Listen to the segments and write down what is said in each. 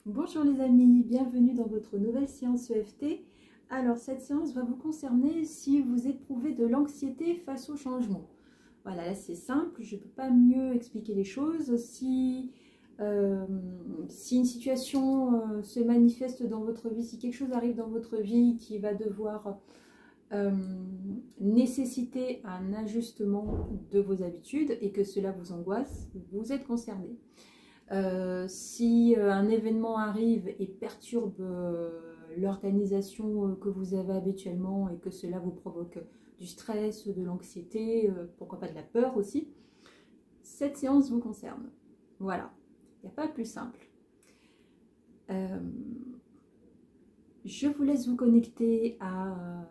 Bonjour les amis, bienvenue dans votre nouvelle séance EFT. Alors cette séance va vous concerner si vous éprouvez de l'anxiété face au changement. Voilà, là c'est simple, je ne peux pas mieux expliquer les choses. Si une situation se manifeste dans votre vie, si quelque chose arrive dans votre vie qui va devoir nécessiter un ajustement de vos habitudes et que cela vous angoisse, vous êtes concerné. Si un événement arrive et perturbe l'organisation que vous avez habituellement et que cela vous provoque du stress, de l'anxiété, pourquoi pas de la peur aussi, cette séance vous concerne. Voilà, il n'y a pas plus simple. Je vous laisse vous connecter à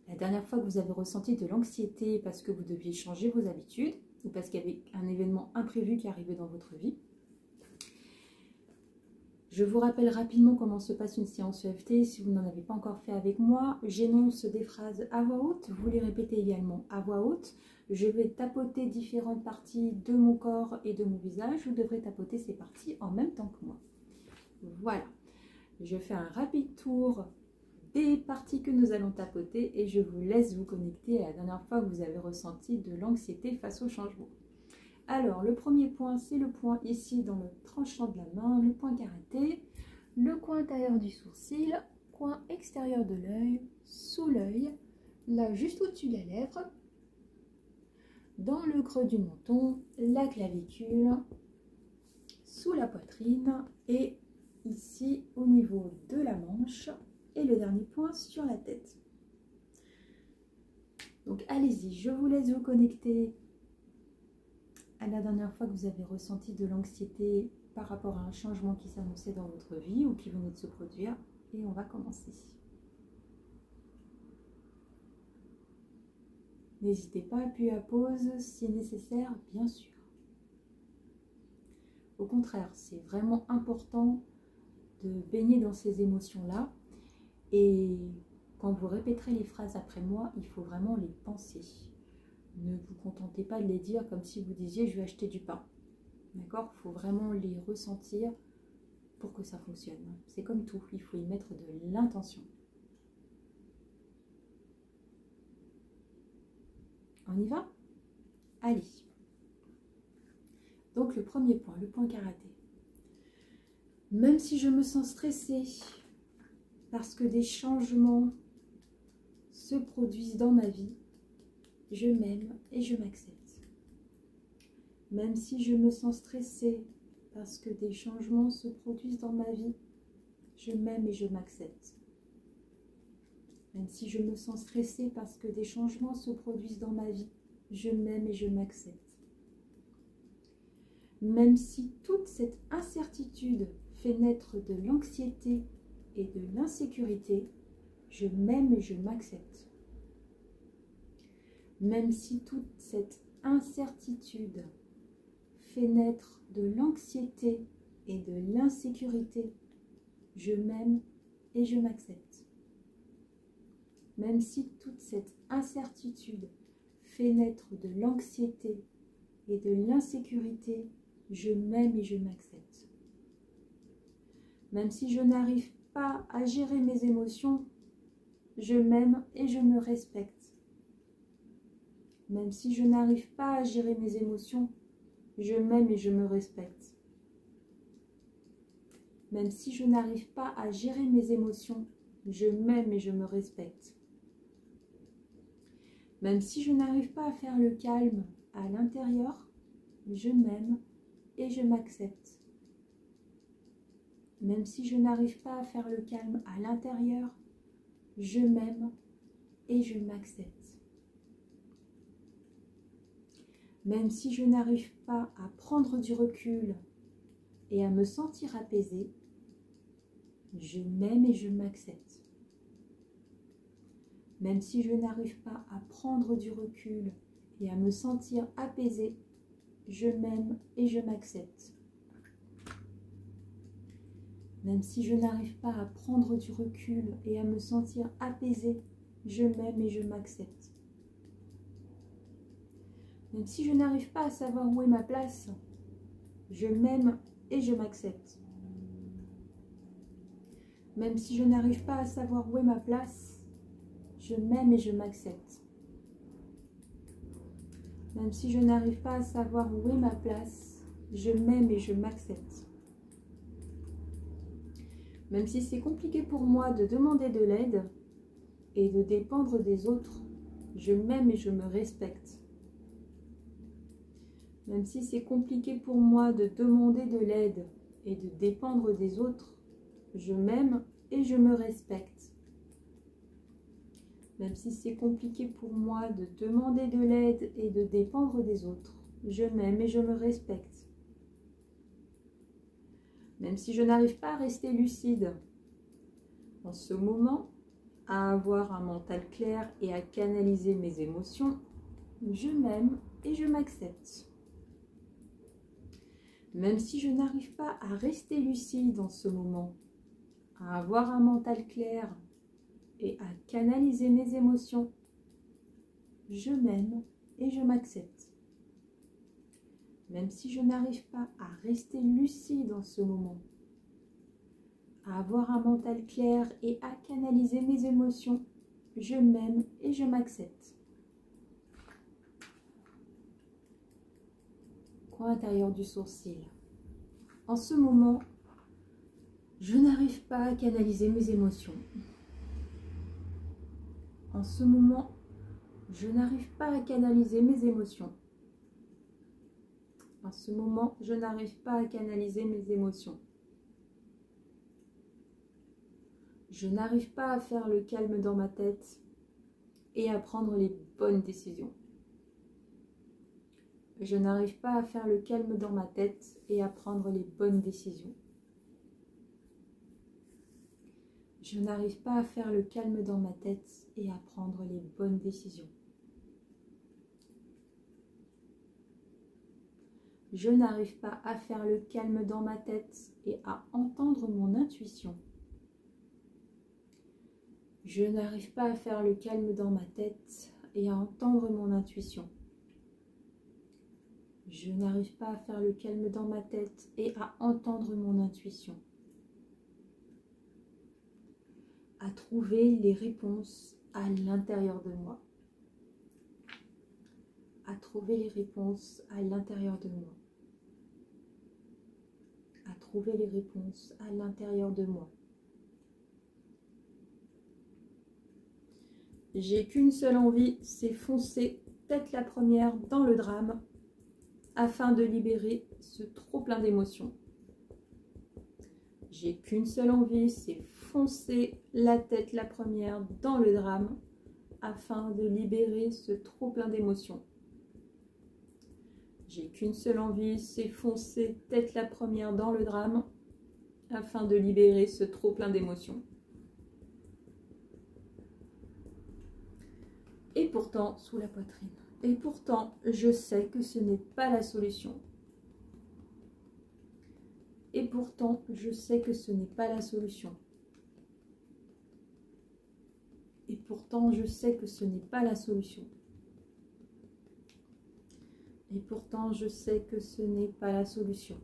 la dernière fois que vous avez ressenti de l'anxiété parce que vous deviez changer vos habitudes ou parce qu'il y avait un événement imprévu qui arrivait dans votre vie. Je vous rappelle rapidement comment se passe une séance EFT si vous n'en avez pas encore fait avec moi. J'énonce des phrases à voix haute, vous les répétez également à voix haute. Je vais tapoter différentes parties de mon corps et de mon visage. Vous devrez tapoter ces parties en même temps que moi. Voilà. Je fais un rapide tour des parties que nous allons tapoter et je vous laisse vous connecter à la dernière fois que vous avez ressenti de l'anxiété face au changement. Alors, le premier point, c'est le point ici dans le tranchant de la main, le point carotté, le coin intérieur du sourcil, coin extérieur de l'œil, sous l'œil, là juste au-dessus de la lèvre, dans le creux du menton, la clavicule, sous la poitrine et ici au niveau de la manche et le dernier point sur la tête. Donc allez-y, je vous laisse vous connecter à la dernière fois que vous avez ressenti de l'anxiété par rapport à un changement qui s'annonçait dans votre vie ou qui venait de se produire. Et on va commencer. N'hésitez pas à appuyer à pause si nécessaire, bien sûr. Au contraire, c'est vraiment important de baigner dans ces émotions-là. Et quand vous répéterez les phrases après moi, il faut vraiment les penser. Ne vous contentez pas de les dire comme si vous disiez « je vais acheter du pain ». D'accord ? Il faut vraiment les ressentir pour que ça fonctionne. C'est comme tout, il faut y mettre de l'intention. On y va ? Allez. Donc le premier point, le point karaté. Même si je me sens stressée parce que des changements se produisent dans ma vie, je m'aime et je m'accepte. Même si je me sens stressée parce que des changements se produisent dans ma vie, je m'aime et je m'accepte. Même si je me sens stressée parce que des changements se produisent dans ma vie, je m'aime et je m'accepte. Même si toute cette incertitude fait naître de l'anxiété et de l'insécurité, je m'aime et je m'accepte. Même si toute cette incertitude fait naître de l'anxiété et de l'insécurité, je m'aime et je m'accepte. Même si toute cette incertitude fait naître de l'anxiété et de l'insécurité, je m'aime et je m'accepte. Même si je n'arrive pas à gérer mes émotions, je m'aime et je me respecte. Même si je n'arrive pas à gérer mes émotions, je m'aime et je me respecte. Même si je n'arrive pas à gérer mes émotions, je m'aime et je me respecte. Même si je n'arrive pas à faire le calme à l'intérieur, je m'aime et je m'accepte. Même si je n'arrive pas à faire le calme à l'intérieur, je m'aime et je m'accepte. Même si je n'arrive pas à prendre du recul et à me sentir apaisée, je m'aime et je m'accepte. Même si je n'arrive pas à prendre du recul et à me sentir apaisée, je m'aime et je m'accepte. Même si je n'arrive pas à prendre du recul et à me sentir apaisée, je m'aime et je m'accepte. Même si je n'arrive pas à savoir où est ma place, je m'aime et je m'accepte. Même si je n'arrive pas à savoir où est ma place, je m'aime et je m'accepte. Même si je n'arrive pas à savoir où est ma place, je m'aime et je m'accepte. Même si c'est compliqué pour moi de demander de l'aide et de dépendre des autres, je m'aime et je me respecte. Même si c'est compliqué pour moi de demander de l'aide et de dépendre des autres, je m'aime et je me respecte. Même si c'est compliqué pour moi de demander de l'aide et de dépendre des autres, je m'aime et je me respecte. Même si je n'arrive pas à rester lucide en ce moment, à avoir un mental clair et à canaliser mes émotions, je m'aime et je m'accepte. Même si je n'arrive pas à rester lucide en ce moment, à avoir un mental clair et à canaliser mes émotions, je m'aime et je m'accepte. Même si je n'arrive pas à rester lucide en ce moment, à avoir un mental clair et à canaliser mes émotions, je m'aime et je m'accepte. Coin intérieur du sourcil. En ce moment, je n'arrive pas à canaliser mes émotions. En ce moment, je n'arrive pas à canaliser mes émotions. En ce moment, je n'arrive pas à canaliser mes émotions. Je n'arrive pas à faire le calme dans ma tête et à prendre les bonnes décisions. Je n'arrive pas à faire le calme dans ma tête et à prendre les bonnes décisions. Je n'arrive pas à faire le calme dans ma tête et à prendre les bonnes décisions. Je n'arrive pas à faire le calme dans ma tête et à entendre mon intuition. Je n'arrive pas à faire le calme dans ma tête et à entendre mon intuition. Je n'arrive pas à faire le calme dans ma tête et à entendre mon intuition. À trouver les réponses à l'intérieur de moi. À trouver les réponses à l'intérieur de moi. À trouver les réponses à l'intérieur de moi. J'ai qu'une seule envie, c'est foncer tête la première dans le drame afin de libérer ce trop plein d'émotions. J'ai qu'une seule envie, c'est foncer la tête la première dans le drame afin de libérer ce trop plein d'émotions. J'ai qu'une seule envie, c'est foncer tête la première dans le drame afin de libérer ce trop plein d'émotions. Et pourtant, sous la poitrine. Et pourtant, je sais que ce n'est pas la solution. Et pourtant, je sais que ce n'est pas la solution. Et pourtant, je sais que ce n'est pas la solution. Et pourtant, je sais que ce n'est pas la solution.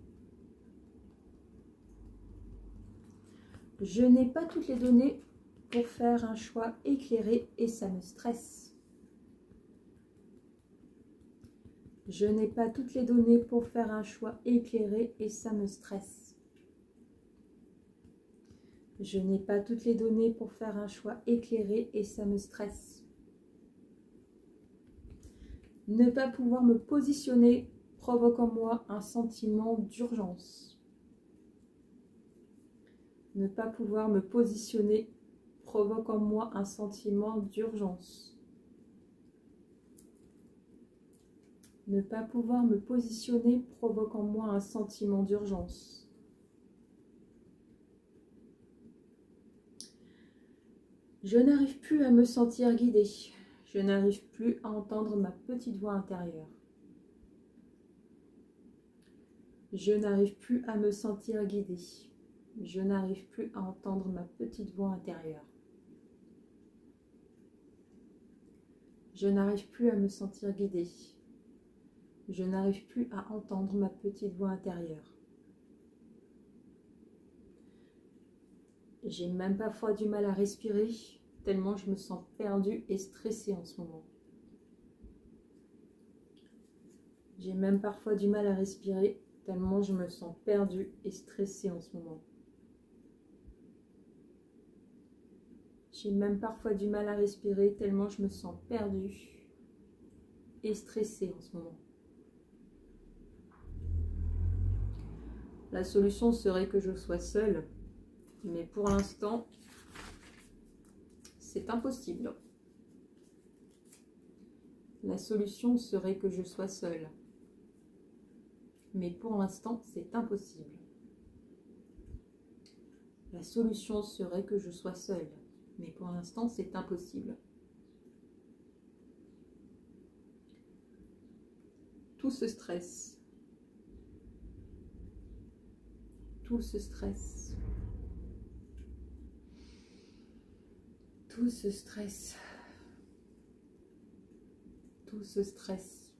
Je n'ai pas toutes les données pour faire un choix éclairé et ça me stresse. Je n'ai pas toutes les données pour faire un choix éclairé et ça me stresse. Je n'ai pas toutes les données pour faire un choix éclairé et ça me stresse. Ne pas pouvoir me positionner provoque en moi un sentiment d'urgence. Ne pas pouvoir me positionner provoque en moi un sentiment d'urgence. Ne pas pouvoir me positionner provoque en moi un sentiment d'urgence. Je n'arrive plus à me sentir guidée. Je n'arrive plus à entendre ma petite voix intérieure. Je n'arrive plus à me sentir guidée. Je n'arrive plus à entendre ma petite voix intérieure. Je n'arrive plus à me sentir guidée. Je n'arrive plus à entendre ma petite voix intérieure. J'ai même parfois du mal à respirer, tellement je me sens perdue et stressée en ce moment. J'ai même parfois du mal à respirer, tellement je me sens perdue et stressée en ce moment. J'ai même parfois du mal à respirer, tellement je me sens perdue et stressée en ce moment. La solution serait que je sois seule, mais pour l'instant, c'est impossible. La solution serait que je sois seule, mais pour l'instant, c'est impossible. La solution serait que je sois seule, mais pour l'instant, c'est impossible. Tout ce stress, tout ce stress, tout ce stress, tout ce stress,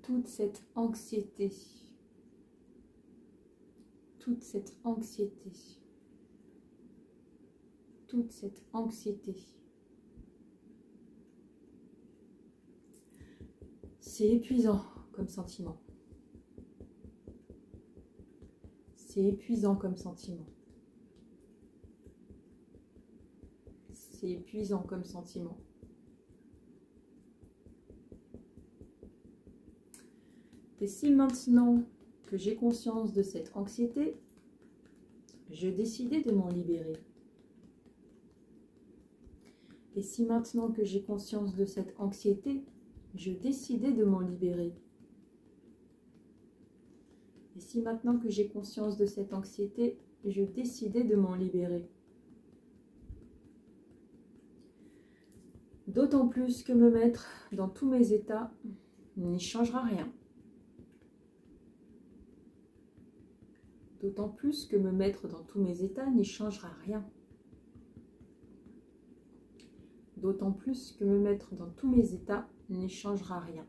toute cette anxiété, toute cette anxiété, toute cette anxiété. C'est épuisant comme sentiment. C'est épuisant comme sentiment. C'est épuisant comme sentiment. Et si maintenant que j'ai conscience de cette anxiété, je décidais de m'en libérer. Et si maintenant que j'ai conscience de cette anxiété, je décidais de m'en libérer. Et si maintenant que j'ai conscience de cette anxiété, je décidais de m'en libérer. D'autant plus que me mettre dans tous mes états n'y changera rien. D'autant plus que me mettre dans tous mes états n'y changera rien. D'autant plus que me mettre dans tous mes états n'y changera rien.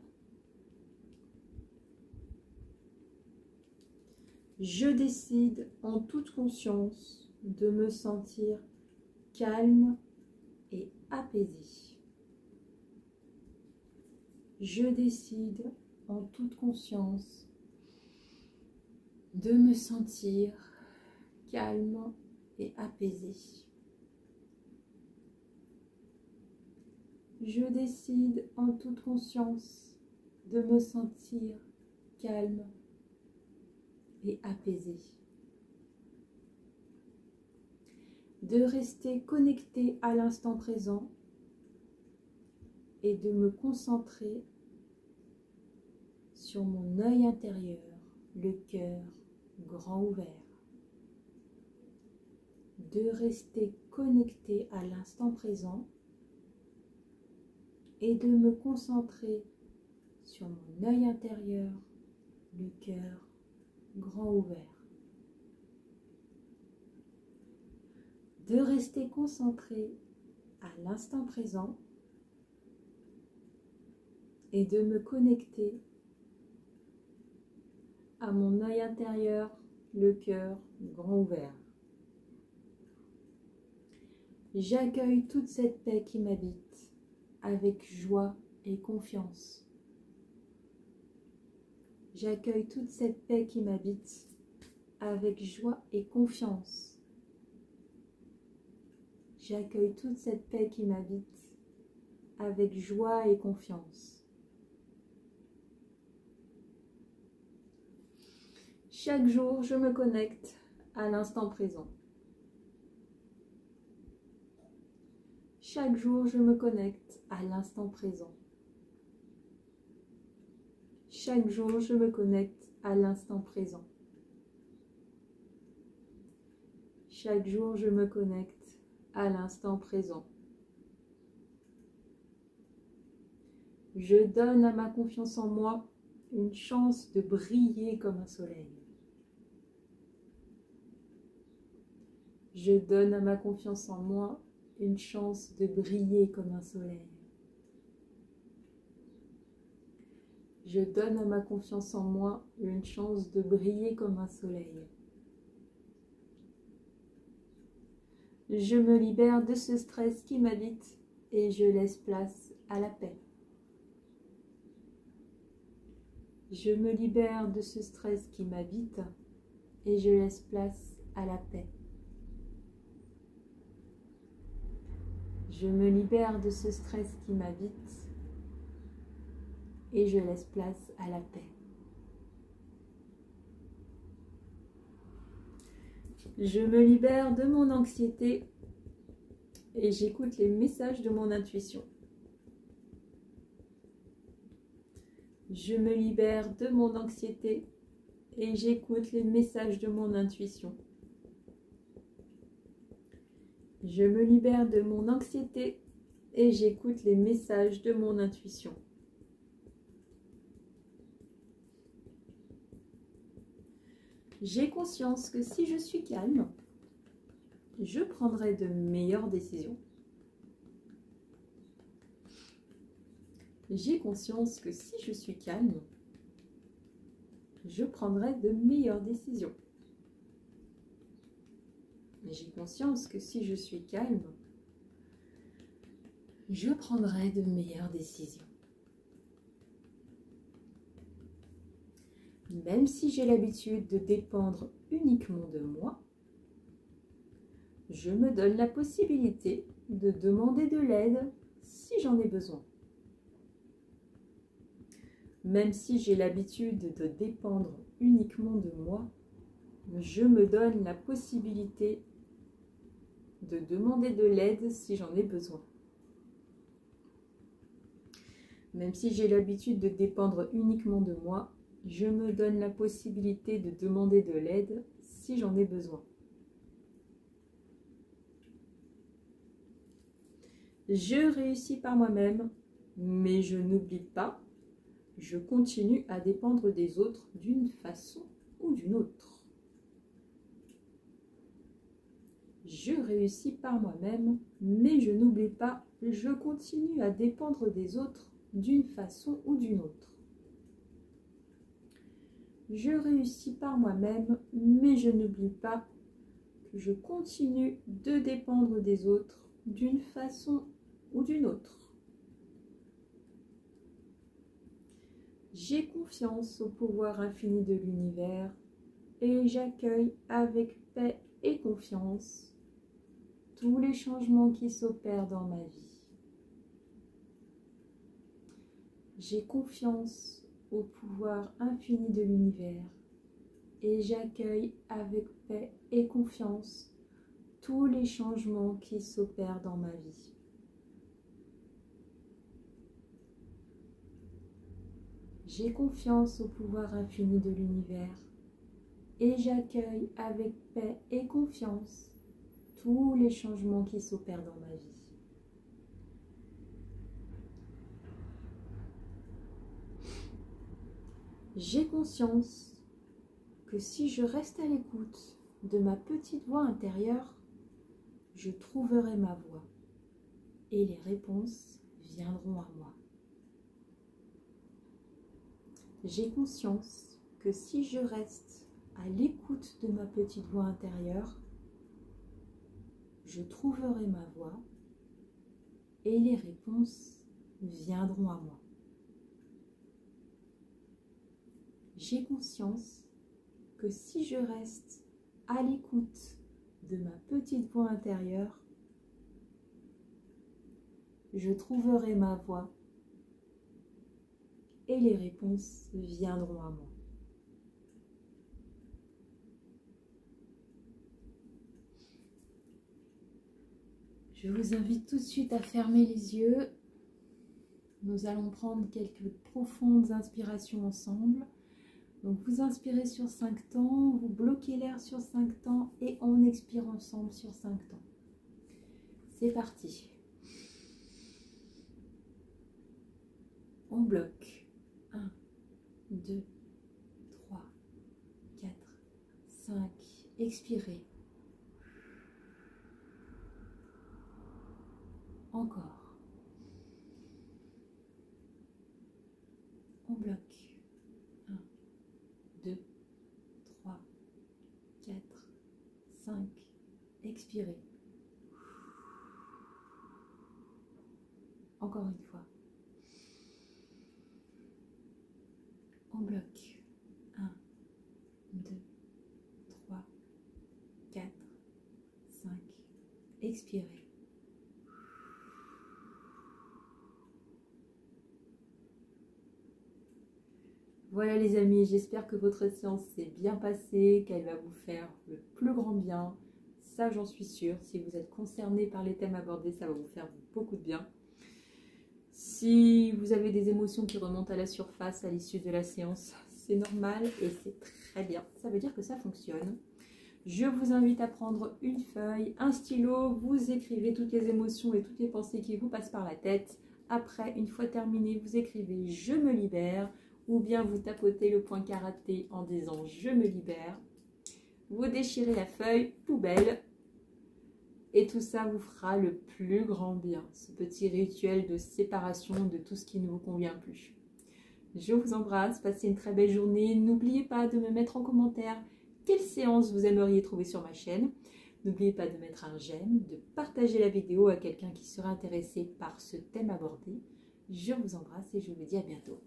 Je décide en toute conscience de me sentir calme et apaisée. Je décide en toute conscience de me sentir calme et apaisée. Je décide en toute conscience de me sentir calme et apaisée. De rester connecté à l'instant présent et de me concentrer sur mon œil intérieur, le cœur grand ouvert. De rester connecté à l'instant présent et de me concentrer sur mon œil intérieur, le cœur grand ouvert. De rester concentré à l'instant présent et de me connecter à mon œil intérieur, le cœur grand ouvert. J'accueille toute cette paix qui m'habite avec joie et confiance. J'accueille toute cette paix qui m'habite avec joie et confiance. J'accueille toute cette paix qui m'habite avec joie et confiance. Chaque jour, je me connecte à l'instant présent. Chaque jour, je me connecte à l'instant présent. Chaque jour, je me connecte à l'instant présent. Chaque jour, je me connecte à l'instant présent. Je donne à ma confiance en moi une chance de briller comme un soleil. Je donne à ma confiance en moi une chance de briller comme un soleil. Je donne à ma confiance en moi une chance de briller comme un soleil. Je me libère de ce stress qui m'habite et je laisse place à la paix. Je me libère de ce stress qui m'habite et je laisse place à la paix. Je me libère de ce stress qui m'habite et je laisse place à la paix. Je me libère de mon anxiété et j'écoute les messages de mon intuition. Je me libère de mon anxiété et j'écoute les messages de mon intuition. Je me libère de mon anxiété et j'écoute les messages de mon intuition. J'ai conscience que si je suis calme, je prendrai de meilleures décisions. J'ai conscience que si je suis calme, je prendrai de meilleures décisions. J'ai conscience que si je suis calme, je prendrai de meilleures décisions. Même si j'ai l'habitude de dépendre uniquement de moi, je me donne la possibilité de demander de l'aide si j'en ai besoin. Même si j'ai l'habitude de dépendre uniquement de moi, je me donne la possibilité de demander de l'aide si j'en ai besoin. Même si j'ai l'habitude de dépendre uniquement de moi, je me donne la possibilité de demander de l'aide si j'en ai besoin. Je réussis par moi-même, mais je n'oublie pas, je continue à dépendre des autres d'une façon ou d'une autre. Je réussis par moi-même, mais je n'oublie pas, je continue à dépendre des autres d'une façon ou d'une autre. Je réussis par moi-même, mais je n'oublie pas que je continue de dépendre des autres d'une façon ou d'une autre. J'ai confiance au pouvoir infini de l'univers et j'accueille avec paix et confiance tous les changements qui s'opèrent dans ma vie. J'ai confiance au pouvoir infini de l'univers et j'accueille avec paix et confiance tous les changements qui s'opèrent dans ma vie. J'ai confiance au pouvoir infini de l'univers et j'accueille avec paix et confiance tous les changements qui s'opèrent dans ma vie. J'ai conscience que si je reste à l'écoute de ma petite voix intérieure, je trouverai ma voix et les réponses viendront à moi. J'ai conscience que si je reste à l'écoute de ma petite voix intérieure, je trouverai ma voix et les réponses viendront à moi. J'ai conscience que si je reste à l'écoute de ma petite voix intérieure, je trouverai ma voix et les réponses viendront à moi. Je vous invite tout de suite à fermer les yeux. Nous allons prendre quelques profondes inspirations ensemble. Donc vous inspirez sur 5 temps, vous bloquez l'air sur 5 temps et on expire ensemble sur 5 temps. C'est parti. On bloque. 1, 2, 3, 4, 5. Expirez. Encore. On bloque. 1, 2, 3, 4, 5. Expirez. Encore une fois. On bloque. 1, 2, 3, 4, 5. Expirez. Voilà les amis, j'espère que votre séance s'est bien passée, qu'elle va vous faire le plus grand bien. Ça, j'en suis sûre. Si vous êtes concerné par les thèmes abordés, ça va vous faire beaucoup de bien. Si vous avez des émotions qui remontent à la surface à l'issue de la séance, c'est normal et c'est très bien. Ça veut dire que ça fonctionne. Je vous invite à prendre une feuille, un stylo, vous écrivez toutes les émotions et toutes les pensées qui vous passent par la tête. Après, une fois terminé, vous écrivez « Je me libère » ou bien vous tapotez le point karaté en disant « Je me libère ». Vous déchirez la feuille, poubelle. Et tout ça vous fera le plus grand bien, ce petit rituel de séparation de tout ce qui ne vous convient plus. Je vous embrasse, passez une très belle journée. N'oubliez pas de me mettre en commentaire quelle séance vous aimeriez trouver sur ma chaîne. N'oubliez pas de mettre un j'aime, de partager la vidéo à quelqu'un qui sera intéressé par ce thème abordé. Je vous embrasse et je vous dis à bientôt.